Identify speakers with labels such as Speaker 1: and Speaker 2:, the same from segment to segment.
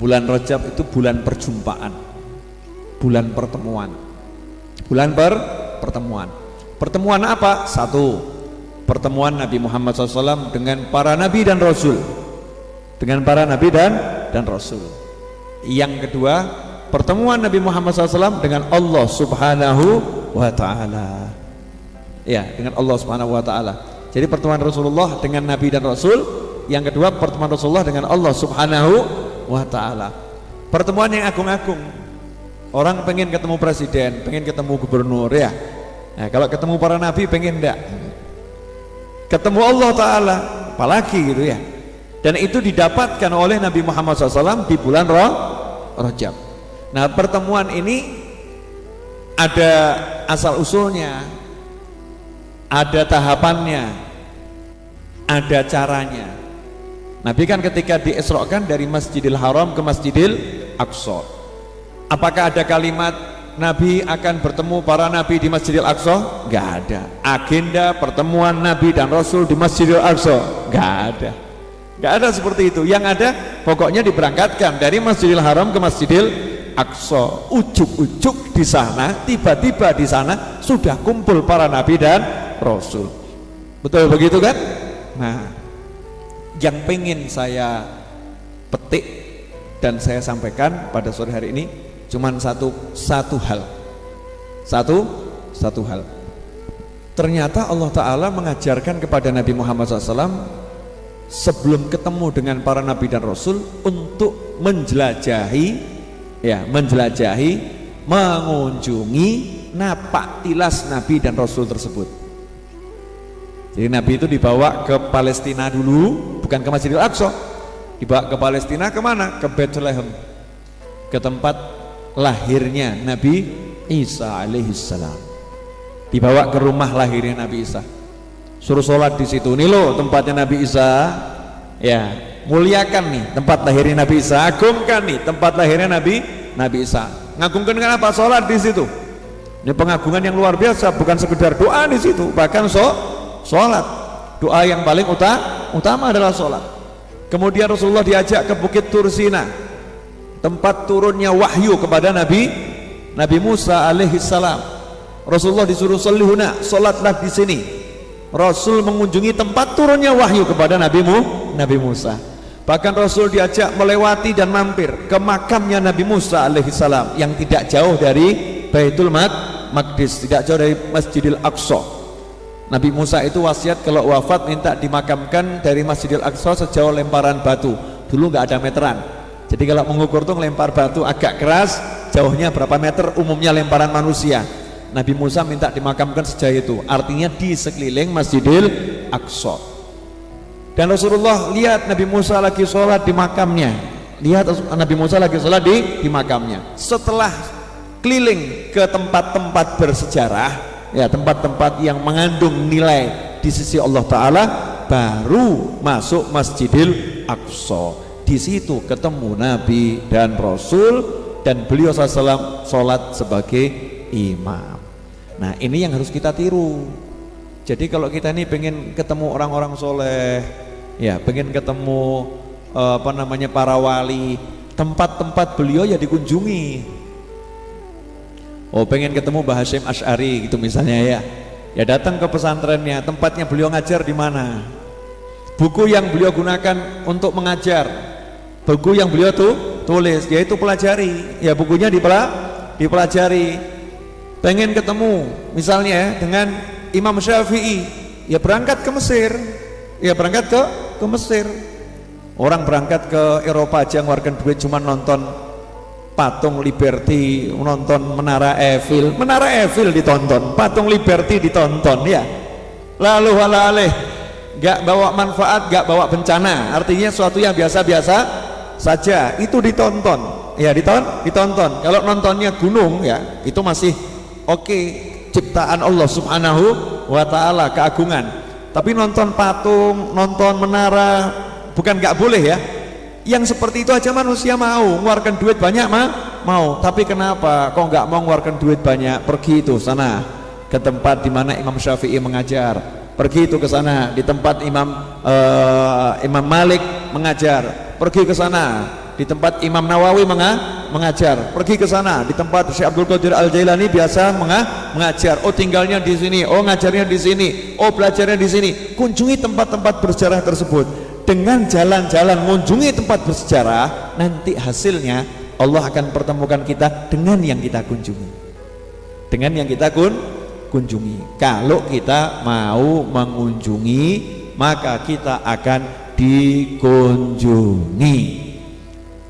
Speaker 1: Bulan Rajab itu bulan perjumpaan, bulan pertemuan, pertemuan. Pertemuan apa? Satu, pertemuan Nabi Muhammad SAW dengan para nabi dan rasul, dan rasul. Yang kedua, pertemuan Nabi Muhammad SAW dengan Allah Subhanahu wa Ta'ala. Ya, dengan Allah Subhanahu wa Ta'ala. Jadi pertemuan Rasulullah dengan nabi dan rasul. Yang kedua, pertemuan Rasulullah dengan Allah Subhanahu wa Ta'ala. Pertemuan yang agung-agung. Orang pengen ketemu presiden, pengen ketemu gubernur, ya. Nah, kalau ketemu para nabi pengen enggak? Ketemu Allah Ta'ala, apalagi gitu ya. Dan itu didapatkan oleh Nabi Muhammad SAW di bulan Rajab. Nah, pertemuan ini ada asal usulnya, ada tahapannya, ada caranya. Nabi kan ketika diisrokan dari Masjidil Haram ke Masjidil Aqsa, apakah ada kalimat Nabi akan bertemu para nabi di Masjidil Aqsa? Enggak ada. Agenda pertemuan nabi dan rasul di Masjidil Aqsa? Enggak ada. Enggak ada seperti itu. Yang ada pokoknya diberangkatkan dari Masjidil Haram ke Masjidil Aqsa. Ujuk-ujuk di sana, tiba-tiba di sana sudah kumpul para nabi dan rasul. Betul begitu kan? Nah, yang pengen saya petik dan saya sampaikan pada sore hari ini cuman satu hal. Ternyata Allah Ta'ala mengajarkan kepada Nabi Muhammad SAW sebelum ketemu dengan para nabi dan rasul untuk menjelajahi, mengunjungi napak tilas nabi dan rasul tersebut. Jadi nabi itu dibawa ke Palestina dulu, bukan ke Masjidil Aqsa, dibawa ke Palestina, kemana? Ke Bethlehem, ke tempat lahirnya Nabi Isa alaihissalam. Dibawa ke rumah lahirnya Nabi Isa, suruh sholat di situ. Nih loh tempatnya Nabi Isa, ya, muliakan nih tempat lahirnya Nabi Isa, agungkan nih tempat lahirnya Nabi Isa. Ngagungkan dengan apa? Sholat di situ. Ini pengagungan yang luar biasa, bukan sekedar doa di situ, bahkan sholat. Doa yang paling utama adalah sholat. Kemudian Rasulullah diajak ke Bukit Tursina, tempat turunnya wahyu kepada Nabi Musa alaihissalam. Rasulullah disuruh sholihuna, sholatlah di sini. Rasul mengunjungi tempat turunnya wahyu kepada Nabi Musa. Bahkan Rasul diajak melewati dan mampir ke makamnya Nabi Musa alaihissalam yang tidak jauh dari Baitul Maqdis, tidak jauh dari Masjidil Aqsa. Nabi Musa itu wasiat kalau wafat minta dimakamkan dari Masjidil Aqsa sejauh lemparan batu. Dulu nggak ada meteran. Jadi kalau mengukur tuh lempar batu agak keras, jauhnya berapa meter, umumnya lemparan manusia. Nabi Musa minta dimakamkan sejauh itu, artinya di sekeliling Masjidil Aqsa. Dan Rasulullah lihat Nabi Musa lagi sholat di makamnya, di makamnya. Setelah keliling ke tempat-tempat bersejarah, ya, tempat-tempat yang mengandung nilai di sisi Allah Ta'ala, baru masuk Masjidil Aqsa. Di situ ketemu Nabi dan Rasul, dan beliau SAW sholat sebagai imam. Nah, ini yang harus kita tiru. Jadi kalau kita ini pengen ketemu orang-orang soleh, ya, pengen ketemu para wali, tempat-tempat beliau ya dikunjungi. Oh, pengen ketemu Mbah Hasyim Asy'ari gitu misalnya, ya datang ke pesantrennya, tempatnya beliau ngajar di mana, buku yang beliau gunakan untuk mengajar, buku yang beliau tulis, yaitu pelajari, ya, bukunya dipelajari. Pengen ketemu misalnya dengan Imam Syafi'i, ya berangkat ke Mesir, ke Mesir. Orang berangkat ke Eropa aja ngeluarkan duit cuma nonton patung Liberty, nonton Menara Eiffel ditonton, patung Liberty ditonton, ya. Lalu alih gak bawa manfaat, gak bawa bencana, artinya suatu yang biasa-biasa saja, itu ditonton, ya, ditonton. Kalau nontonnya gunung, ya, itu masih oke, ciptaan Allah Subhanahu wa Ta'ala, keagungan. Tapi nonton patung, nonton menara, bukan gak boleh, ya. Yang seperti itu aja manusia mau mengeluarkan duit banyak mau. Tapi kenapa kok nggak mau mengeluarkan duit banyak? Pergi itu sana ke tempat di mana Imam Syafi'i mengajar, pergi itu ke sana di tempat Imam Malik mengajar, pergi ke sana di tempat Imam Nawawi mengajar, pergi ke sana, di tempat Syekh Abdul Qadir Al-Jailani biasa mengajar, oh tinggalnya di sini, oh ngajarnya di sini, oh belajarnya di sini. Kunjungi tempat-tempat bersejarah tersebut. Dengan jalan-jalan mengunjungi tempat bersejarah, nanti hasilnya Allah akan pertemukan kita dengan yang kita kunjungi. Dengan yang kita kunjungi. Kalau kita mau mengunjungi, maka kita akan dikunjungi.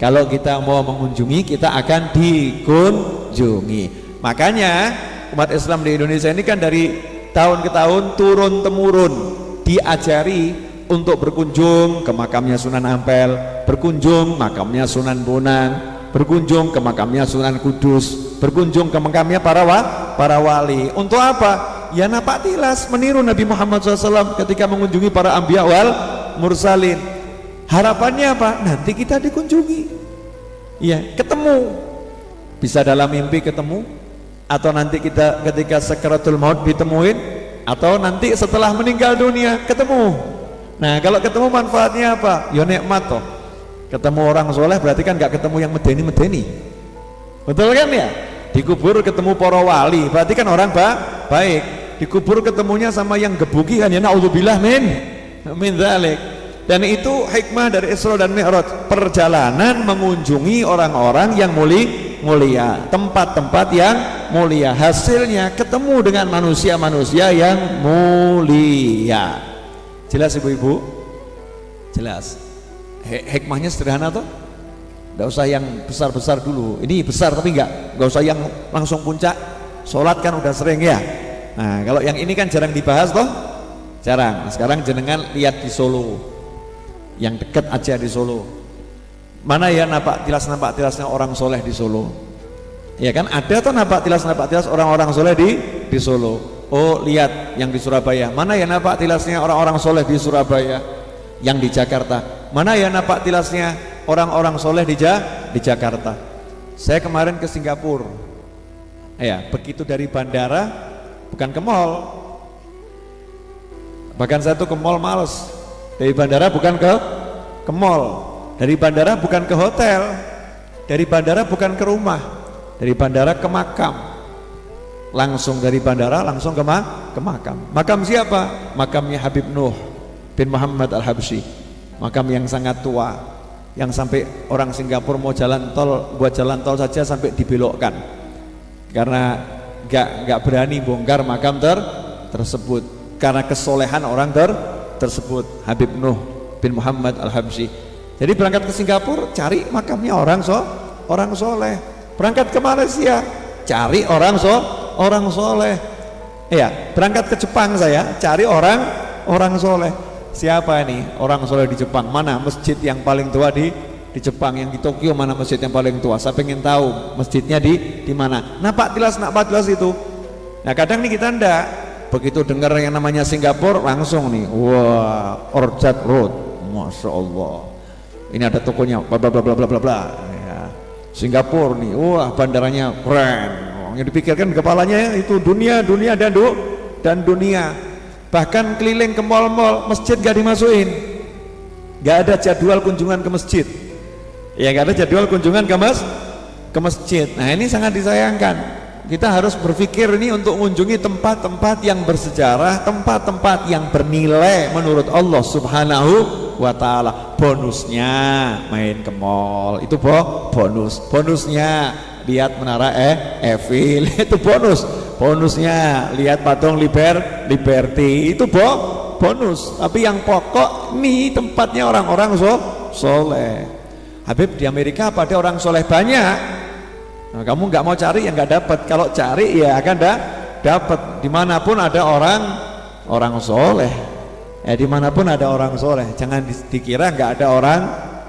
Speaker 1: Kalau kita mau mengunjungi, kita akan dikunjungi. Makanya umat Islam di Indonesia ini kan dari tahun ke tahun turun temurun diajari untuk berkunjung ke makamnya Sunan Ampel, berkunjung makamnya Sunan Bonang, berkunjung ke makamnya Sunan Kudus, berkunjung ke makamnya para wali. Untuk apa? Ya napak tilas, meniru Nabi Muhammad SAW ketika mengunjungi para anbiya wal mursalin. Harapannya apa? Nanti kita dikunjungi, ya ketemu, bisa dalam mimpi ketemu, atau nanti kita ketika sakaratul maut ditemuin, atau nanti setelah meninggal dunia ketemu. Nah kalau ketemu manfaatnya apa? Ya nikmat toh. Ketemu orang soleh berarti kan nggak ketemu yang medeni, betul kan ya? Dikubur ketemu para wali berarti kan orang baik. Dikubur ketemunya sama yang gebuki kan ya, naudzubillah min dzalik. Dan itu hikmah dari Isra dan Mi'raj, perjalanan mengunjungi orang-orang yang mulia, tempat-tempat yang mulia, hasilnya ketemu dengan manusia-manusia yang mulia. Jelas ibu-ibu? Jelas. Hikmahnya sederhana toh? Nggak usah yang besar-besar dulu. Ini besar tapi nggak usah yang langsung puncak. Sholat kan udah sering ya. Nah kalau yang ini kan jarang dibahas toh, jarang. Nah, sekarang jenengan lihat di Solo, yang dekat aja di Solo, mana ya napak tilasnya orang soleh di Solo, ya kan ada tuh napak tilas orang-orang soleh di Solo. Oh lihat yang di Surabaya, mana ya napak tilasnya orang-orang soleh di Surabaya. Yang di Jakarta, mana ya napak tilasnya orang-orang soleh di Jakarta. Saya kemarin ke Singapura, ya begitu dari bandara, bukan ke mall, bahkan saya tuh ke mall males. Dari bandara bukan ke mall, dari bandara bukan ke hotel, dari bandara bukan ke rumah, dari bandara ke makam, langsung dari bandara langsung ke makam. Makam siapa? Makamnya Habib Nuh bin Muhammad Al-Habsyi, makam yang sangat tua, yang sampai orang Singapura mau jalan tol, buat jalan tol saja sampai dibelokkan karena nggak berani bongkar makam tersebut karena kesolehan orang tersebut, Habib Nuh bin Muhammad Al-Habsyi. Jadi berangkat ke Singapura cari makamnya orang soleh, berangkat ke Malaysia cari orang soleh, ya berangkat ke Jepang saya cari orang soleh. Siapa ini orang soleh di Jepang? Mana masjid yang paling tua di Jepang? Yang di Tokyo mana masjid yang paling tua? Saya pengen tahu masjidnya di mana. Napak tilas itu. Nah kadang nih kita ndak begitu dengar yang namanya Singapura langsung nih, wah Orchard Road, masya Allah, ini ada tokonya, bla bla bla bla bla bla. Ya. Singapura nih, wah bandaranya keren. Yang dipikirkan di kepalanya itu dunia dan dunia. Bahkan keliling ke mal-mal, masjid gak dimasukin, gak ada jadwal kunjungan ke masjid, ya gak ada jadwal kunjungan ke masjid. Nah ini sangat disayangkan. Kita harus berpikir ini untuk mengunjungi tempat-tempat yang bersejarah, tempat-tempat yang bernilai menurut Allah Subhanahu wa ta'ala. Bonusnya main ke mall, itu bonusnya lihat menara Eiffel, itu bonusnya lihat patung Liberty, itu bonus. Tapi yang pokok nih tempatnya orang-orang soleh. Habib di Amerika pada orang soleh banyak. Nah, kamu nggak mau cari ya nggak dapat. Kalau cari ya akan dapat. Dimanapun ada orang soleh. Dimanapun ada orang soleh. Jangan dikira nggak ada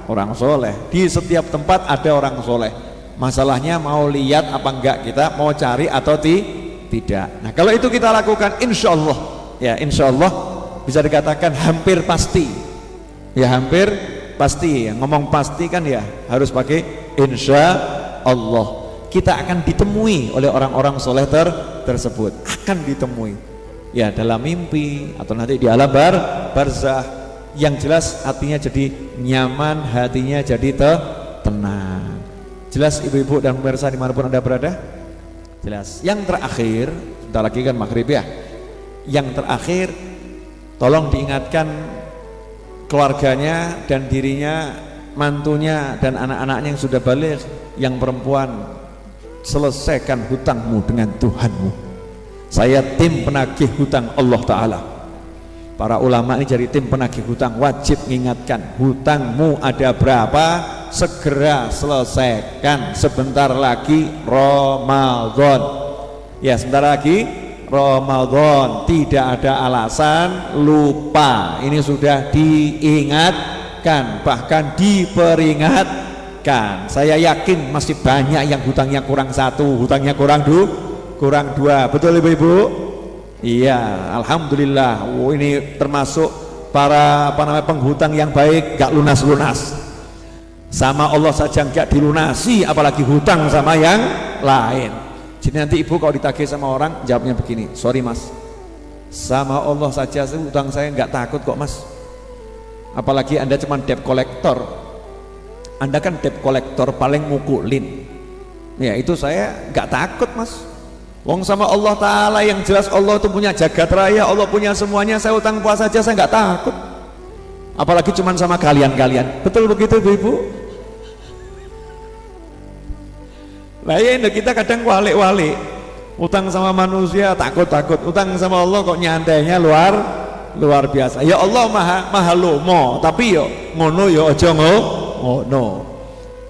Speaker 1: orang soleh. Di setiap tempat ada orang soleh. Masalahnya mau lihat apa enggak kita, mau cari atau tidak. Nah kalau itu kita lakukan, insya Allah ya, insya Allah bisa dikatakan hampir pasti ya, hampir pasti ya. Ngomong pasti kan ya harus pakai insya Allah. Kita akan ditemui oleh orang-orang soleh tersebut, akan ditemui ya dalam mimpi atau nanti di alam barzah. Yang jelas hatinya jadi nyaman, hatinya jadi tenang. Jelas ibu-ibu dan pemirsa dimanapun Anda berada? Jelas. Yang terakhir, sebentar lagi kan maghrib ya. Yang terakhir, tolong diingatkan keluarganya dan dirinya, mantunya dan anak-anaknya yang sudah balik, yang perempuan, selesaikan hutangmu dengan Tuhanmu. Saya tim penagih hutang Allah Ta'ala. Para ulama ini jadi tim penagih hutang, wajib mengingatkan hutangmu ada berapa, segera selesaikan. Sebentar lagi Ramadan ya, sebentar lagi Ramadan, tidak ada alasan lupa. Ini sudah diingatkan, bahkan diperingatkan. Saya yakin masih banyak yang hutangnya kurang satu, hutangnya kurang dua. Betul ibu-ibu? Iya, alhamdulillah. Ini termasuk para penghutang yang baik, gak lunas-lunas. Sama Allah saja gak dilunasi, apalagi hutang sama yang lain. Jadi nanti ibu kalau ditagih sama orang, jawabnya begini, sorry mas, sama Allah saja hutang saya nggak takut kok mas. Apalagi anda cuma debt collector. Anda kan debt collector paling mukulin. Ya itu saya nggak takut mas. Wong sama Allah Ta'ala yang jelas Allah itu punya jagat raya, Allah punya semuanya, saya utang puasa saja saya nggak takut. Apalagi cuma sama kalian-kalian. Betul begitu ibu-ibu? Nah ya kita kadang walik-walik, utang sama manusia takut-takut, utang sama Allah kok nyantainya luar biasa. Ya Allah maha lomo, tapi yo ngono yo aja ngono.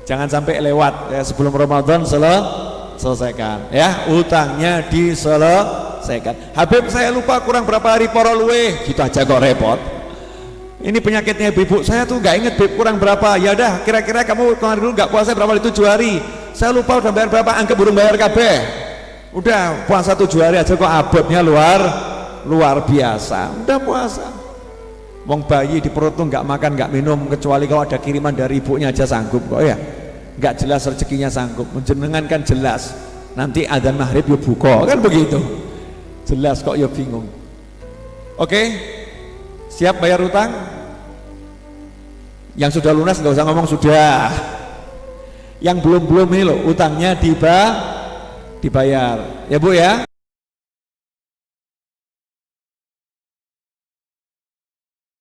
Speaker 1: Jangan sampai lewat ya, sebelum Ramadan selesaikan ya, utangnya diselesaikan. Habib saya lupa kurang berapa hari poro luwe, gitu aja kok repot. Ini penyakitnya ibu, saya tuh nggak inget Bib kurang berapa. Ya udah, kira-kira kamu kemarin dulu nggak puasa berapa hari? 7 hari. Saya lupa udah bayar berapa, anggap burung bayar kabeh. Udah puasa 7 hari aja kok abotnya luar biasa. Udah puasa. Wong bayi di perut tuh nggak makan nggak minum, kecuali kalau ada kiriman dari ibunya aja sanggup kok ya. Nggak jelas rezekinya sanggup. Menjenengan kan jelas. Nanti adzan maghrib yo buka kan begitu. Jelas kok yo bingung. Oke, siap bayar utang? Yang sudah lunas nggak usah ngomong sudah. Yang belum ini loh, utangnya dibayar ya bu ya.